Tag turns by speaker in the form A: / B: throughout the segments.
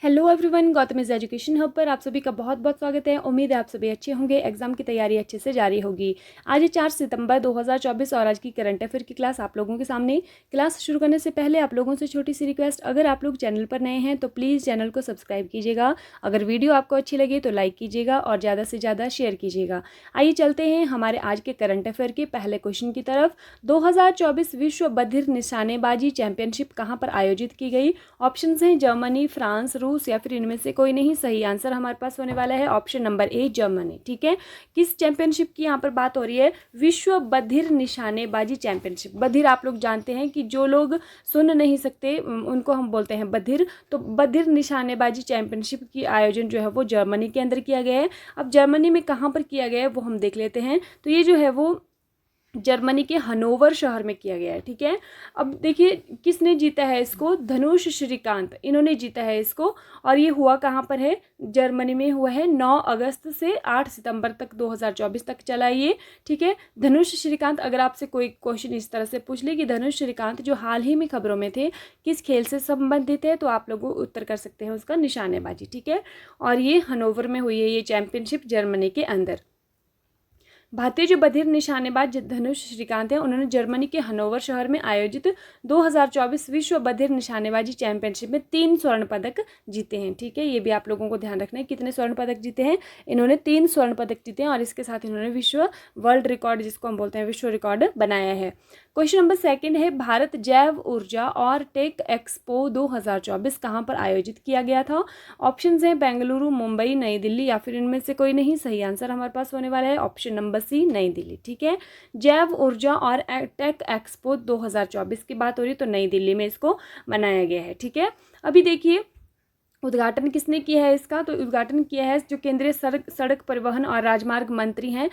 A: Hello everyone, Gautam is education hub पर आप सभी का बहुत बहुत स्वागत है। उम्मीद है आप सभी अच्छे होंगे, एग्जाम की तैयारी अच्छे से जारी होगी। आज है 4 सितंबर 2024 और आज की करंट अफेयर की क्लास आप लोगों के सामने। क्लास शुरू करने से पहले आप लोगों से छोटी सी रिक्वेस्ट, अगर आप लोग चैनल पर नए हैं तो प्लीज़ चैनल को सब्सक्राइब कीजिएगा। अगर वीडियो आपको अच्छी लगे तो लाइक कीजिएगा और ज़्यादा से ज़्यादा शेयर कीजिएगा। आइए चलते हैं हमारे आज के करंट अफेयर के पहले क्वेश्चन की तरफ। 2024 विश्व बधिर निशानेबाजी चैंपियनशिप कहाँ पर आयोजित की गई? ऑप्शन हैं जर्मनी, फ्रांस, रूस या फिर इनमें से कोई नहीं। सही आंसर हमारे पास होने वाला है ऑप्शन नंबर ए, जर्मनी। ठीक है, किस चैंपियनशिप की यहाँ पर बात हो रही है? विश्व बधिर निशानेबाजी चैंपियनशिप। बधिर आप लोग जानते हैं कि जो लोग सुन नहीं सकते उनको हम बोलते हैं बधिर। तो बधिर निशानेबाजी चैंपियनशिप की आयोजन जो है वो जर्मनी के अंदर किया गया है। अब जर्मनी में कहाँ पर किया गया है वो हम देख लेते हैं। तो ये जो है वो जर्मनी के हनोवर शहर में किया गया है। ठीक है, अब देखिए किसने जीता है इसको? धनुष श्रीकांत, इन्होंने जीता है इसको। और ये हुआ कहाँ पर है? जर्मनी में हुआ है। 9 अगस्त से 8 सितंबर तक 2024 तक चला ये। ठीक है, धनुष श्रीकांत, अगर आपसे कोई क्वेश्चन इस तरह से पूछ ले कि धनुष श्रीकांत जो हाल ही में खबरों में थे किस खेल से संबंधित है, तो आप लोग उत्तर कर सकते हैं उसका निशानेबाजी। ठीक है, और ये हनोवर में हुई है ये चैंपियनशिप जर्मनी के अंदर। भारतीय जो बधिर निशानेबाज धनुष श्रीकांत हैं उन्होंने जर्मनी के हनोवर शहर में आयोजित 2024 विश्व बधिर निशानेबाजी चैंपियनशिप में 3 स्वर्ण पदक जीते हैं। ठीक है, ये भी आप लोगों को ध्यान रखना है कितने स्वर्ण पदक जीते हैं। इन्होंने 3 स्वर्ण पदक जीते हैं और इसके साथ इन्होंने विश्व वर्ल्ड रिकॉर्ड, जिसको हम बोलते हैं विश्व रिकॉर्ड, बनाया है। क्वेश्चन नंबर 2 है, भारत जैव ऊर्जा और टेक एक्सपो 2024 कहाँ पर आयोजित किया गया था? ऑप्शंस हैं बेंगलुरु, मुंबई, नई दिल्ली या फिर इनमें से कोई नहीं। सही आंसर हमारे पास होने वाला है ऑप्शन नंबर सी, नई दिल्ली। ठीक है, जैव ऊर्जा और टेक एक्सपो 2024 की बात हो रही है तो नई दिल्ली में इसको मनाया गया है। ठीक है, अभी देखिए उद्घाटन किसने किया है इसका? तो उद्घाटन किया है जो केंद्रीय सड़क परिवहन और राजमार्ग मंत्री हैं,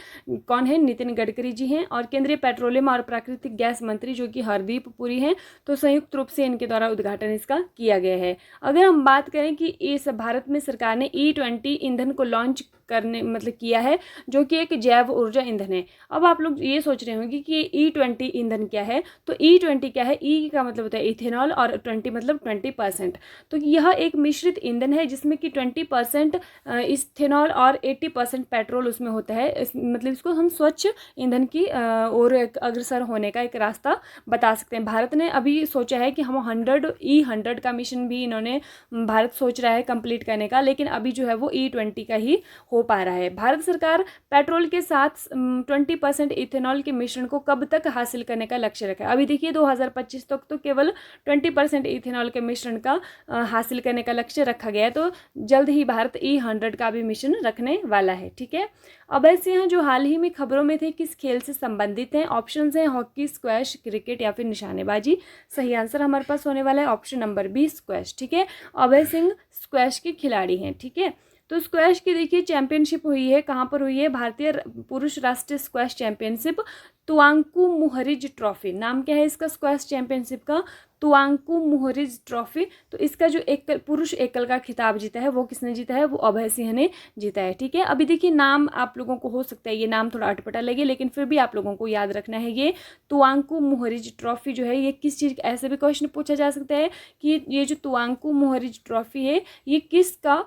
A: कौन है? नितिन गडकरी जी हैं। और केंद्रीय पेट्रोलियम और प्राकृतिक गैस मंत्री जो कि हरदीप पुरी हैं। तो संयुक्त रूप से इनके द्वारा उद्घाटन इसका किया गया है। अगर हम बात करें कि इस भारत में सरकार ने E20 ईंधन को लॉन्च करने किया है, जो कि एक जैव ऊर्जा ईंधन है। अब आप लोग ये सोच रहे होंगे कि E20 ईंधन क्या है? तो E20 क्या है? ई का मतलब होता है इथेनॉल और 20 मतलब 20%। तो यह एक मिश्रित ईंधन है जिसमें कि 20% इथेनॉल और 80% पेट्रोल उसमें होता है। इसको हम स्वच्छ ईंधन की ओर अग्रसर होने का एक रास्ता बता सकते हैं। भारत ने अभी सोचा है कि हम 100 का मिशन भी इन्होंने भारत सोच रहा है कंप्लीट करने का, लेकिन अभी जो है वो E20 का ही हो पा रहा है। भारत सरकार पेट्रोल के साथ 20% इथेनॉल के मिश्रण को कब तक हासिल करने का लक्ष्य रखा है? अभी देखिए 2025 तक तो केवल 20% इथेनॉल के मिश्रण का हासिल करने का लक्ष्य रखा गया है। तो जल्द ही भारत E100 का भी मिशन रखने वाला है। ठीक है, अब ऐसे हैं जो हाल ही में खबरों में थे किस खेल से संबंधित हैं। ऑप्शंस हैं हॉकी, स्क्वैश, क्रिकेट या फिर निशानेबाजी। सही आंसर हमारे पास होने वाला है ऑप्शन नंबर बी, स्क्वैश। ठीक है, अभय सिंह स्क्वैश के खिलाड़ी हैं। ठीक है, तो स्क्वैश की देखिए चैंपियनशिप हुई है, कहाँ पर हुई है? भारतीय पुरुष राष्ट्रीय स्क्वैश चैंपियनशिप, तुआंकू मुहरिज ट्रॉफी। नाम क्या है इसका स्क्वैश चैंपियनशिप का? तुआंकू मुहरिज ट्रॉफी। तो इसका जो एक पुरुष एकल का खिताब जीता है वो किसने जीता है? वो अभय सिंह ने जीता है। ठीक है, अभी देखिए नाम आप लोगों को हो सकता है ये नाम थोड़ा अटपटा लगे, लेकिन फिर भी आप लोगों को याद रखना है ये तुआंकू मुहरिज ट्रॉफी जो है ये किस चीज़, ऐसे भी क्वेश्चन पूछा जा सकता है कि ये जो तुआंकू मुहरिज ट्रॉफी है ये किसका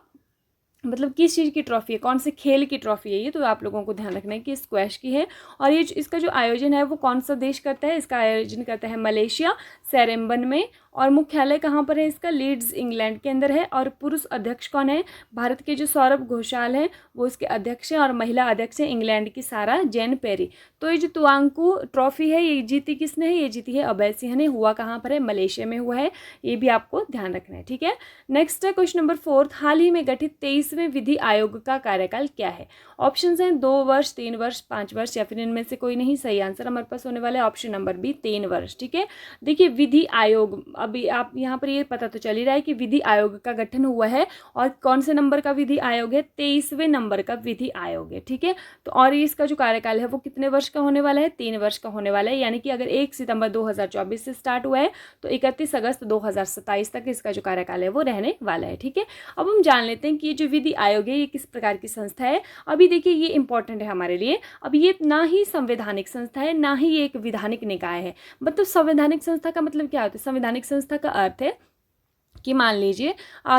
A: किस चीज़ की ट्रॉफी है, कौन से खेल की ट्रॉफी है ये? तो आप लोगों को ध्यान रखना है कि स्क्वैश की है। और ये इसका जो आयोजन है वो कौन सा देश करता है? इसका आयोजन करता है मलेशिया, सेरेम्बन में। और मुख्यालय कहाँ पर है इसका? लीड्स, इंग्लैंड के अंदर है। और पुरुष अध्यक्ष कौन है? भारत के जो सौरभ घोषाल हैं वो इसके अध्यक्ष हैं। और महिला अध्यक्ष हैं इंग्लैंड की सारा जैन पेरी। तो ये जो तुआंकू ट्रॉफी है ये जीती किसने है? ये जीती है अभय सिंह ने। हुआ कहाँ पर है? मलेशिया में हुआ है। ये भी आपको ध्यान रखना है। ठीक है, नेक्स्ट है क्वेश्चन नंबर 4, हाल ही में गठित 23वें विधि आयोग का कार्यकाल क्या है? ऑप्शंस हैं 2 वर्ष, 3 वर्ष, 5 वर्ष या फिर इनमें से कोई नहीं। सही आंसर हमारे पास होने वाला है ऑप्शन नंबर बी, 3 वर्ष। ठीक है, देखिए विधि आयोग, अभी आप यहाँ पर ये पता तो चल ही रहा है कि विधि आयोग का गठन हुआ है। और कौन से नंबर का विधि आयोग है? 23वें नंबर का विधि आयोग है। ठीक है, तो और इसका जो कार्यकाल है वो कितने वर्ष का होने वाला है? 3 वर्ष का होने वाला है। यानी कि अगर 1 सितंबर 2024 से स्टार्ट हुआ है तो 31 अगस्त 2027 तक इसका जो कार्यकाल है वो रहने वाला है। ठीक है, अब हम जान लेते हैं कि ये जो विधि आयोग है ये किस प्रकार की संस्था है। अभी देखिए ये इंपॉर्टेंट है हमारे लिए। अब ये ना ही संवैधानिक संस्था है ना ही ये एक विधानिक निकाय है। संवैधानिक संस्था का मतलब क्या होता है? संवैधानिक संस्था का अर्थ है कि मान लीजिए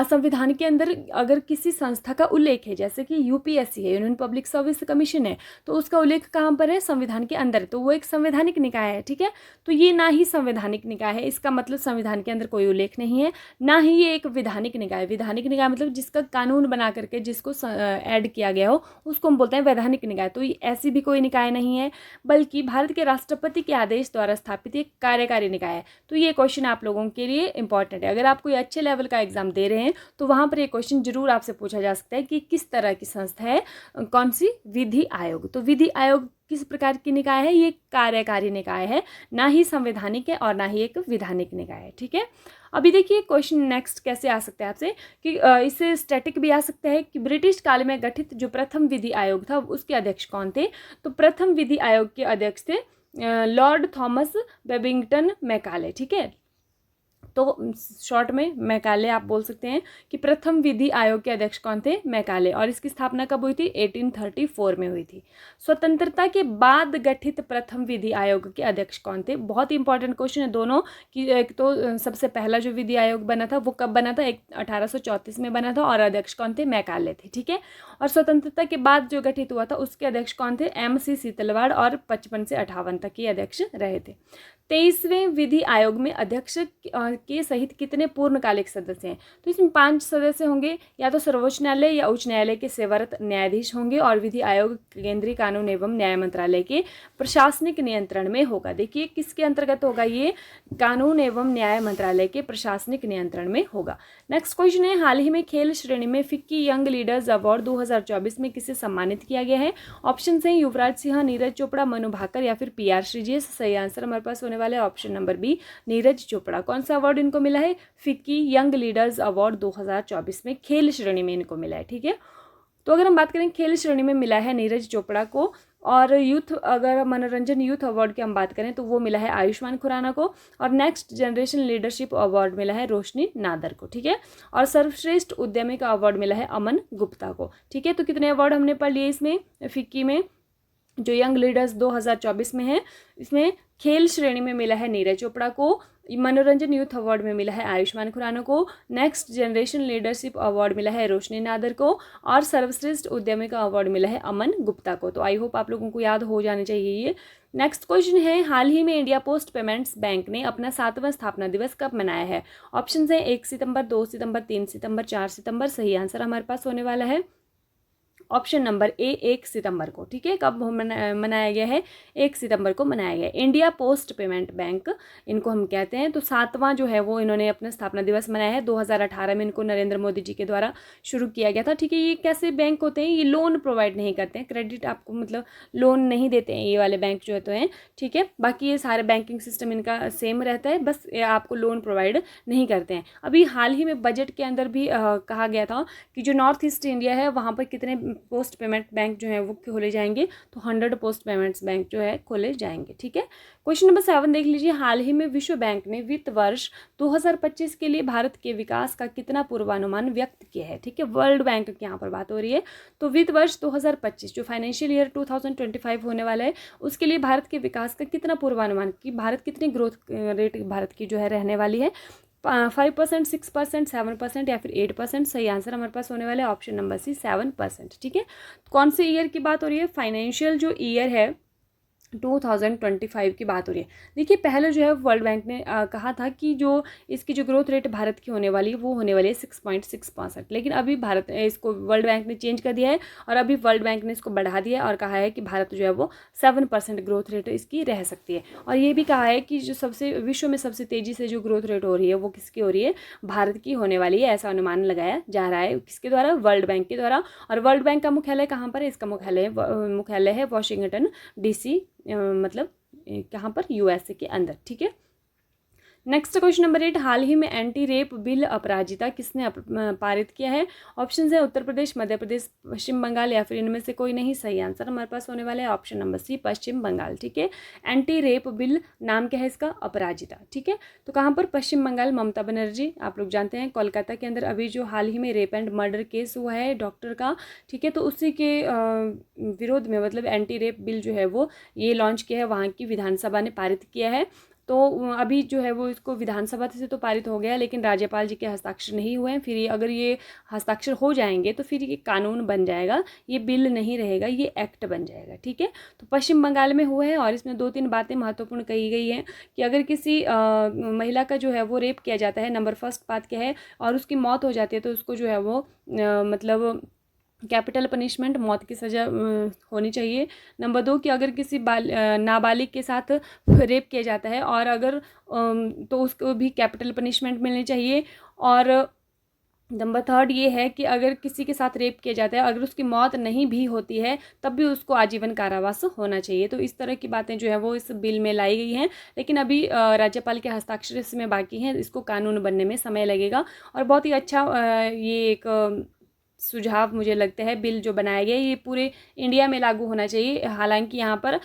A: संविधान के अंदर अगर किसी संस्था का उल्लेख है, जैसे कि यूपीएससी है, यूनियन पब्लिक सर्विस कमीशन है, तो उसका उल्लेख कहाँ पर है? संविधान के अंदर, तो वो एक संवैधानिक निकाय है। ठीक है, तो ये ना ही संवैधानिक निकाय है, इसका मतलब संविधान के अंदर कोई उल्लेख नहीं है, ना ही ये एक विधानिक निकाय। विधानिक निकाय मतलब जिसका कानून बना करके जिसको ऐड किया गया हो उसको हम बोलते हैं वैधानिक निकाय। तो ऐसी भी कोई निकाय नहीं है, बल्कि भारत के राष्ट्रपति के आदेश द्वारा स्थापित एक कार्यकारी निकाय है। तो ये क्वेश्चन आप लोगों के लिए इंपॉर्टेंट है। अगर आप कोई अच्छे लेवल का एग्जाम दे रहे हैं तो वहां पर ये क्वेश्चन जरूर आपसे पूछा जा सकता है कि किस तरह की संस्था है, कौन सी? विधि आयोग। तो विधि आयोग किस प्रकार की निकाय है? ये कार्यकारी निकाय है, ना ही संवैधानिक है और ना ही एक विधानिक निकाय है। ठीक है, अभी देखिए क्वेश्चन नेक्स्ट कैसे आ सकता है आपसे कि इससे स्टैटिक भी आ सकता है कि ब्रिटिश काल में गठित जो प्रथम विधि आयोग था उसके अध्यक्ष कौन थे? तो प्रथम विधि आयोग के अध्यक्ष थे लॉर्ड थॉमस बेबिंगटन मैकाले। ठीक है, तो शॉर्ट में मैकाले आप बोल सकते हैं कि प्रथम विधि आयोग के अध्यक्ष कौन थे? मैकाले। और इसकी स्थापना कब हुई थी? 1834 में हुई थी। स्वतंत्रता के बाद गठित प्रथम विधि आयोग के अध्यक्ष कौन थे? बहुत ही इंपॉर्टेंट क्वेश्चन है दोनों कि एक तो सबसे पहला जो विधि आयोग बना था वो कब बना था? 1834 में बना था और अध्यक्ष कौन थे? मैकाले थे। ठीक है, और स्वतंत्रता के बाद जो गठित हुआ था उसके अध्यक्ष कौन थे? MC सीतलवाड़, और 55 से 58 तक के अध्यक्ष रहे थे। 23वें विधि आयोग में अध्यक्ष के सहित कितने पूर्णकालिक सदस्य हैं? तो इसमें 5 सदस्य होंगे, या तो सर्वोच्च न्यायालय या उच्च न्यायालय के सेवारत न्यायाधीश होंगे, और विधि आयोग केंद्रीय कानून एवं न्याय मंत्रालय के प्रशासनिक नियंत्रण में होगा। देखिए किसके अंतर्गत होगा? ये कानून एवं न्याय मंत्रालय के प्रशासनिक नियंत्रण में होगा। नेक्स्ट क्वेश्चन है, हाल ही में खेल श्रेणी में फिक्की यंग लीडर्स अवार्ड 2024 में किसे सम्मानित किया गया है? ऑप्शन है युवराज सिंह, नीरज चोपड़ा, मनु भाकर या फिर PR श्रीजेश। सही आंसर हमारे पास होने वाले option number B, Neeraj Chopra. कौन सा अवार्ड इनको मिला है? फिक्की यंग लीडर्स अवार्ड 2024 में खेल श्रेणी में इनको मिला है। ठीक है, तो अगर हम बात करें खेल श्रेणी में मिला है नीरज चोपड़ा को, और यूथ अगर मनोरंजन यूथ अवार्ड की हम बात करें तो वो मिला है आयुष्मान खुराना को, और नेक्स्ट जनरेशन लीडरशिप अवार्ड मिला है रोशनी नादर को। ठीक है, और सर्वश्रेष्ठ उद्यमी का अवार्ड मिला है अमन गुप्ता को। ठीक है, तो कितने अवार्ड हमने पढ़ लिए इसमें? फिक्की में जो यंग लीडर्स 2024 में है, इसमें खेल श्रेणी में मिला है नीरज चोपड़ा को, मनोरंजन यूथ अवार्ड में मिला है आयुष्मान खुराना को, नेक्स्ट जनरेशन लीडरशिप अवार्ड मिला है रोशनी नादर को, और सर्वश्रेष्ठ उद्यमी का अवार्ड मिला है अमन गुप्ता को। तो आई होप आप लोगों को याद हो जाने चाहिए ये। नेक्स्ट क्वेश्चन है, हाल ही में इंडिया पोस्ट पेमेंट्स बैंक ने अपना 7वां स्थापना दिवस कब मनाया है? ऑप्शन है 1 सितंबर, 2 सितंबर, 3 सितंबर, 4 सितंबर। सही आंसर हमारे पास होने वाला है ऑप्शन नंबर ए, 1 सितंबर को। ठीक है, कब मनाया गया है? 1 सितंबर को मनाया गया है। इंडिया पोस्ट पेमेंट बैंक इनको हम कहते हैं। तो 7वां जो है वो इन्होंने अपना स्थापना दिवस मनाया है। 2018 में इनको नरेंद्र मोदी जी के द्वारा शुरू किया गया था। ठीक है, ये कैसे बैंक होते हैं? ये लोन प्रोवाइड नहीं करते हैं, क्रेडिट आपको मतलब लोन नहीं देते हैं ये वाले बैंक जो हैं। ठीक है, बाकी ये सारे बैंकिंग सिस्टम इनका सेम रहता है, बस आपको लोन प्रोवाइड नहीं करते हैं। अभी हाल ही में बजट के अंदर भी कहा गया था कि जो नॉर्थ ईस्ट इंडिया है वहाँ पर कितने पोस्ट पेमेंट बैंक जो है वो खोले जाएंगे? तो 100 पोस्ट पेमेंट्स बैंक जो है खोले जाएंगे। ठीक है, क्वेश्चन नंबर 7 देख लीजिए, हाल ही में विश्व बैंक ने वित्त वर्ष 2025 के लिए भारत के विकास का कितना पूर्वानुमान व्यक्त किया है? ठीक है, वर्ल्ड बैंक की यहाँ पर बात हो रही है। तो वित्त वर्ष 2025 जो फाइनेंशियल ईयर 2025 होने वाला है उसके लिए भारत के विकास का कितना पूर्वानुमान, कि भारत कितनी ग्रोथ रेट भारत की जो है रहने वाली है? 5%, 6%, 7% या फिर 8%। सही आंसर हमारे पास होने वाले ऑप्शन नंबर सी, 7%। ठीक है, कौन से ईयर की बात हो रही है? फाइनेंशियल जो ईयर है 2025 की बात हो रही है। देखिए पहले जो है वर्ल्ड बैंक ने कहा था कि जो इसकी जो ग्रोथ रेट भारत की होने वाली है वो होने वाली है 6.6%, लेकिन अभी भारत इसको वर्ल्ड बैंक ने चेंज कर दिया है और अभी वर्ल्ड बैंक ने इसको बढ़ा दिया है और कहा है कि भारत जो है वो 7% ग्रोथ रेट इसकी रह सकती है। और ये भी कहा है कि जो सबसे विश्व में सबसे तेज़ी से जो ग्रोथ रेट हो रही है वो किसकी हो रही है? भारत की होने वाली है, ऐसा अनुमान लगाया जा रहा है। किसके द्वारा? वर्ल्ड बैंक के द्वारा। और वर्ल्ड बैंक का मुख्यालय कहाँ पर है? इसका मुख्यालय है वॉशिंगटन DC, मतलब कहाँ पर? USA के अंदर। ठीक है, नेक्स्ट क्वेश्चन नंबर 8, हाल ही में एंटी रेप बिल अपराजिता किसने पारित किया है? ऑप्शन है उत्तर प्रदेश, मध्य प्रदेश, पश्चिम बंगाल या फिर इनमें से कोई नहीं। सही आंसर हमारे पास होने वाला है ऑप्शन नंबर सी, पश्चिम बंगाल। ठीक है, एंटी रेप बिल नाम क्या है इसका? अपराजिता। ठीक है, तो कहाँ पर? पश्चिम बंगाल। ममता बनर्जी, आप लोग जानते हैं कोलकाता के अंदर अभी जो हाल ही में रेप एंड मर्डर केस हुआ है डॉक्टर का, ठीक है, तो उसी के विरोध में मतलब एंटी रेप बिल जो है वो ये लॉन्च किया है, वहाँ की विधानसभा ने पारित किया है। तो अभी जो है वो इसको विधानसभा से तो पारित हो गया, लेकिन राज्यपाल जी के हस्ताक्षर नहीं हुए हैं। फिर ये अगर ये हस्ताक्षर हो जाएंगे तो फिर ये कानून बन जाएगा, ये बिल नहीं रहेगा, ये एक्ट बन जाएगा। ठीक है, तो पश्चिम बंगाल में हुआ है और इसमें 2-3 बातें महत्वपूर्ण कही गई हैं कि अगर किसी महिला का जो है वो रेप किया जाता है, नंबर फर्स्ट बात क्या है, और उसकी मौत हो जाती है तो उसको जो है वो मतलब कैपिटल पनिशमेंट, मौत की सज़ा होनी चाहिए। नंबर 2 कि अगर किसी नाबालिग के साथ रेप किया जाता है और अगर तो उसको भी कैपिटल पनिशमेंट मिलनी चाहिए। और नंबर 3 ये है कि अगर किसी के साथ रेप किया जाता है, अगर उसकी मौत नहीं भी होती है तब भी उसको आजीवन कारावास होना चाहिए। तो इस तरह की बातें जो है वो इस बिल में लाई गई हैं, लेकिन अभी राज्यपाल के हस्ताक्षर इसमें बाकी हैं, इसको कानून बनने में समय लगेगा। और बहुत ही अच्छा ये एक सुझाव मुझे लगता है, बिल जो बनाया गया है ये पूरे इंडिया में लागू होना चाहिए। हालांकि यहाँ पर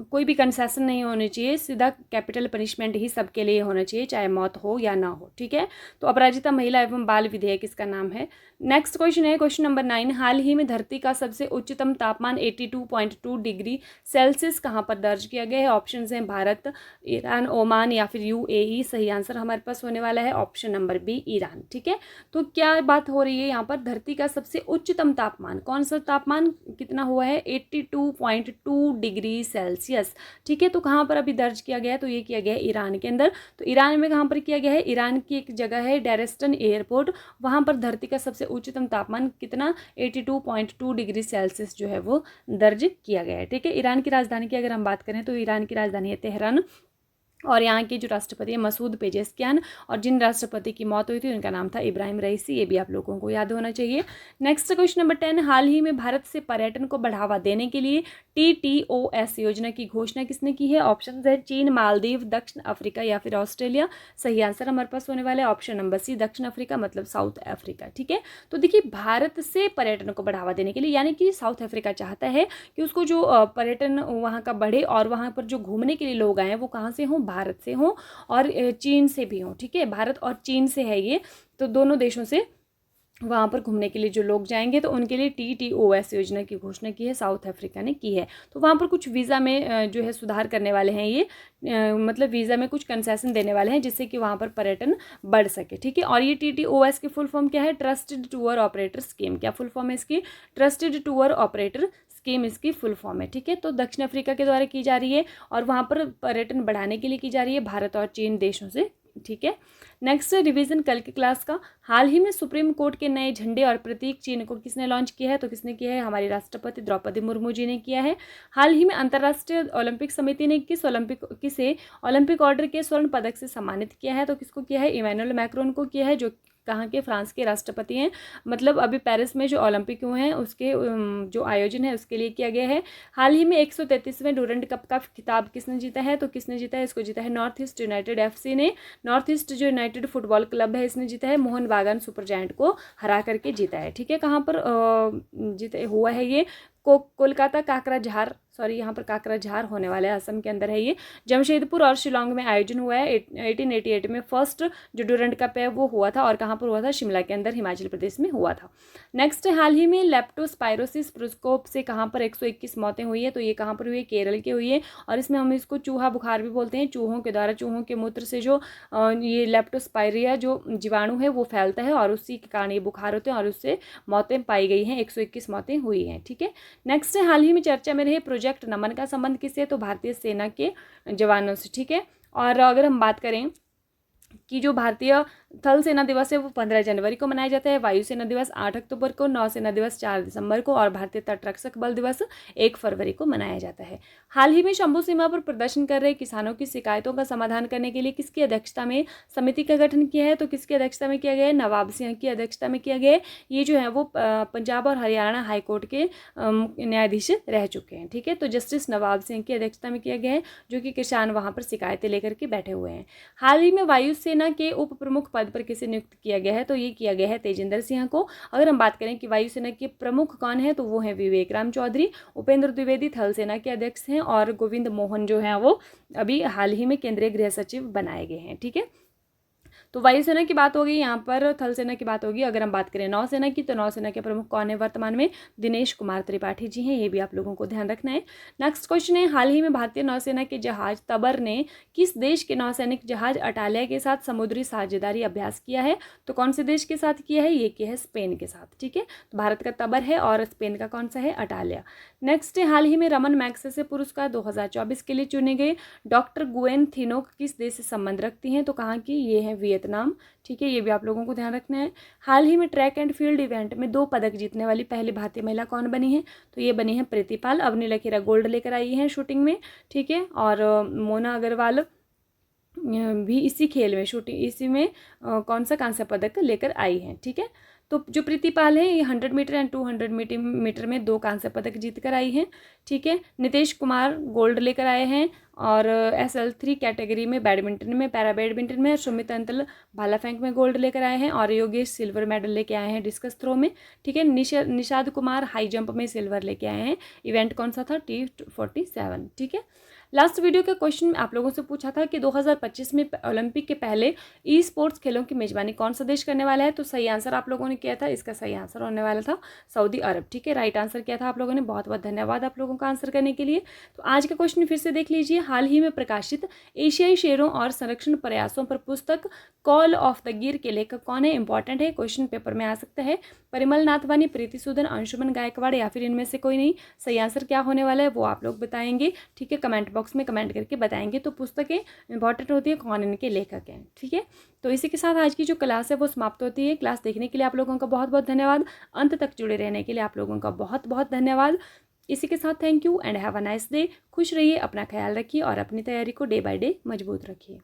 A: कोई भी कंसेशन नहीं होनी चाहिए, सीधा कैपिटल पनिशमेंट ही सबके लिए होना चाहिए, चाहे मौत हो या ना हो। ठीक है, तो अपराजिता महिला एवं बाल विधेयक इसका नाम है। नेक्स्ट क्वेश्चन है क्वेश्चन नंबर 9, हाल ही में धरती का सबसे उच्चतम तापमान 82.2 डिग्री सेल्सियस कहाँ पर दर्ज किया गया है? ऑप्शन हैं भारत, ईरान, ओमान या फिर UAE। सही आंसर हमारे पास होने वाला है ऑप्शन नंबर बी, ईरान। ठीक है, तो क्या बात हो रही है यहाँ पर, धरती का सबसे उच्चतम तापमान, कौन सा तापमान कितना हुआ है? 82.2 डिग्री सेल्सियस। ठीक है, तो कहाँ पर अभी दर्ज किया गया है? तो ये किया गया है ईरान के अंदर। तो ईरान में कहाँ पर किया गया है? ईरान की एक जगह है डेरेस्टन एयरपोर्ट, वहाँ पर धरती का सबसे उच्चतम तापमान कितना 82.2 डिग्री सेल्सियस जो है वो दर्ज किया गया है। ठीक है, ईरान की राजधानी की अगर हम बात करें तो ईरान की राजधानी है तेहरान, और यहाँ के जो राष्ट्रपति है मसूद पेजेस्कियान, और जिन राष्ट्रपति की मौत हुई थी उनका नाम था इब्राहिम रईसी। ये भी आप लोगों को याद होना चाहिए। नेक्स्ट क्वेश्चन नंबर 10, हाल ही में भारत से पर्यटन को बढ़ावा देने के लिए TTOS योजना की घोषणा किसने की है? ऑप्शन है चीन, मालदीव, दक्षिण अफ्रीका या फिर ऑस्ट्रेलिया। सही आंसर हमारे पास होने वाला है ऑप्शन नंबर सी, दक्षिण अफ्रीका, मतलब साउथ अफ्रीका। ठीक है, तो देखिए भारत से पर्यटन को बढ़ावा देने के लिए, यानी कि साउथ अफ्रीका चाहता है कि उसको जो पर्यटन वहाँ का बढ़े और वहाँ पर जो घूमने के लिए लोग आए हैं वो कहाँ से हों? भारत से हों और चीन से भी हों। ठीक है, भारत और चीन से है ये, तो दोनों देशों से वहाँ पर घूमने के लिए जो लोग जाएंगे तो उनके लिए TTOS योजना की घोषणा की है, साउथ अफ्रीका ने की है। तो वहाँ पर कुछ वीज़ा में जो है सुधार करने वाले हैं ये, मतलब वीज़ा में कुछ कंसेशन देने वाले हैं जिससे कि वहाँ पर पर्यटन बढ़ सके। ठीक है, और ये TTOS की फुल फॉर्म क्या है? Trusted tour operator scheme. क्या फुल फॉर्म है इसकी? ट्रस्टेड टूर ऑपरेटर स्कीम इसकी फुल फॉर्म है। ठीक है, तो दक्षिण अफ्रीका के द्वारा की जा रही है और वहाँ पर पर्यटन बढ़ाने के लिए की जा रही है भारत और चीन देशों से। ठीक है, नेक्स्ट रिवीजन कल की क्लास का, हाल ही में सुप्रीम कोर्ट के नए झंडे और प्रतीक चिन्ह को किसने लॉन्च किया है? तो किसने किया है? हमारी राष्ट्रपति द्रौपदी मुर्मू जी ने किया है। हाल ही में अंतर्राष्ट्रीय ओलंपिक समिति ने किसे ओलंपिक ऑर्डर के स्वर्ण पदक से सम्मानित किया है? तो किसको किया है? इमैनुअल मैक्रोन को किया है, जो कहाँ के? फ्रांस के राष्ट्रपति हैं। मतलब अभी पेरिस में जो ओलंपिक हुए हैं उसके जो आयोजन है उसके लिए किया गया है। हाल ही में 133वें डूरंड कप का खिताब किसने जीता है? तो किसने जीता है? इसको जीता है नॉर्थ ईस्ट यूनाइटेड FC ने। नॉर्थ ईस्ट जो यूनाइटेड फुटबॉल क्लब है इसने जीता है, मोहन बागान सुपर जायंट को हरा करके जीता है। ठीक है, कहाँ पर जीता हुआ है ये? कोलकाता काकराझार, सॉरी यहाँ पर काकराझार होने वाला है, असम के अंदर है ये। जमशेदपुर और शिलोंग में आयोजन हुआ है। 1888 में फर्स्ट जो डूरंड कप है वो हुआ था, और कहाँ पर हुआ था? शिमला के अंदर, हिमाचल प्रदेश में हुआ था। नेक्स्ट, हाल ही में लेप्टोस्पायरोसिस प्रकोप से कहाँ पर 121 मौतें हुई है? तो ये कहाँ पर हुई है? केरल के हुई है, और इसमें हम इसको चूहा बुखार भी बोलते हैं। चूहों के द्वारा, चूहों के मूत्र से जो ये लेप्टोस्पायरिया जो जीवाणु है वो फैलता है और उसी के कारण ये बुखार होते हैं और उससे मौतें पाई गई हैं, 121 मौतें हुई हैं। ठीक है, नेक्स्ट है, हाल ही में चर्चा में रहे प्रोजेक्ट नमन का संबंध किससे? तो भारतीय सेना के जवानों से। ठीक है, और अगर हम बात करें कि जो भारतीय थल सेना दिवस है वो 15 जनवरी को मनाया जाता है, वायुसेना दिवस 8 अक्टूबर को, नौसेना दिवस 4 दिसंबर को, और भारतीय तटरक्षक बल दिवस 1 फरवरी को मनाया जाता है। हाल ही में शंभू सीमा पर प्रदर्शन कर रहे किसानों की शिकायतों का समाधान करने के लिए किसकी अध्यक्षता में समिति का गठन किया है? तो किसकी अध्यक्षता में किया गया है? नवाब सिंह की अध्यक्षता में किया गया है। ये जो है वो पंजाब और हरियाणा हाईकोर्ट के न्यायाधीश रह चुके हैं। ठीक है, तो जस्टिस नवाब सिंह की अध्यक्षता में किया गया है, जो कि किसान वहाँ पर शिकायतें लेकर के बैठे हुए हैं। हाल ही में वायुसेना के उप प्रमुख पद पर किसे नियुक्त किया गया है? तो ये किया गया है तेजिंदर सिंह को। अगर हम बात करें कि वायुसेना के प्रमुख कौन है, तो वो है विवेक राम चौधरी। उपेंद्र द्विवेदी थल सेना के अध्यक्ष हैं, और गोविंद मोहन जो है वो अभी हाल ही में केंद्रीय गृह सचिव बनाए गए हैं। ठीक है, तो वायुसेना की बात होगी, यहाँ पर थल सेना की बात होगी। अगर हम बात करें नौसेना की, तो नौसेना के प्रमुख कौन है वर्तमान में? दिनेश कुमार त्रिपाठी जी हैं, ये भी आप लोगों को ध्यान रखना है। नेक्स्ट क्वेश्चन है, हाल ही में भारतीय नौसेना के जहाज तबर ने किस देश के नौसैनिक जहाज अटालिया के साथ समुद्री साझेदारी अभ्यास किया है? तो कौन से देश के साथ किया है? ये किया है स्पेन के साथ, ठीक है। तो भारत का तबर है और स्पेन का कौन सा है? अटालिया। नेक्स्ट है, हाल ही में रमन मैग्सेसे पुरस्कार 2024 के लिए चुने गए डॉक्टर गुएन थिनोक किस देश से संबंध रखती हैं? तो कहाँ की? ये है वियतनाम, ठीक है। ये भी आप लोगों को ध्यान रखना है। हाल ही में ट्रैक एंड फील्ड इवेंट में 2 पदक जीतने वाली पहली भारतीय महिला कौन बनी है? तो ये बनी है प्रीतिपाल। अवनी लकीरा गोल्ड लेकर आई है शूटिंग में, ठीक है। और मोना अग्रवाल भी इसी खेल में शूटिंग इसी में कौन सा कांस्य पदक लेकर आई हैं, ठीक है। तो जो प्रीतिपाल है ये 100 मीटर एंड 200 मीटर में 2 कांस्य पदक जीत कर आई हैं, ठीक है। नितेश कुमार गोल्ड लेकर आए हैं और SL3 कैटेगरी में बैडमिंटन में, पैरा बैडमिंटन में। सुमित अंतल भाला फेंक में गोल्ड लेकर आए हैं और योगेश सिल्वर मेडल लेके आए हैं डिस्कस थ्रो में, ठीक है। निषाद कुमार हाई जंप में सिल्वर लेके आए हैं। इवेंट कौन सा था? T47, ठीक है। लास्ट वीडियो के क्वेश्चन में आप लोगों से पूछा था कि 2025 में ओलंपिक के पहले ई स्पोर्ट्स खेलों की मेजबानी कौन सा देश करने वाला है? तो सही आंसर आप लोगों ने किया था, इसका सही आंसर होने वाला था सऊदी अरब, ठीक है। राइट आंसर किया था आप लोगों ने, बहुत बहुत धन्यवाद आप लोगों का आंसर करने के लिए। तो आज का क्वेश्चन फिर से देख लीजिए। हाल ही में प्रकाशित एशियाई शेरों और संरक्षण प्रयासों पर पुस्तक कॉल ऑफ द गिर के लेखक कौन है? इंपॉर्टेंट है, क्वेश्चन पेपर में आ सकता है। परिमल नाथवानी, प्रीति सूदन, अंशुमन गायकवाड़ या फिर इनमें से कोई नहीं। सही आंसर क्या होने वाला है वो आप लोग बताएंगे, ठीक है। कमेंट बॉक्स में कमेंट करके बताएंगे। तो पुस्तकें इंपॉर्टेंट होती है, कौन इनके लेखक हैं, ठीक है। तो इसी के साथ आज की जो क्लास है वो समाप्त होती है। क्लास देखने के लिए आप लोगों का बहुत बहुत धन्यवाद। अंत तक जुड़े रहने के लिए आप लोगों का बहुत बहुत धन्यवाद। इसी के साथ thank you and have a nice day. खुश रहिए, अपना ख्याल रखिए और अपनी तैयारी को डे बाय डे मजबूत रखिए।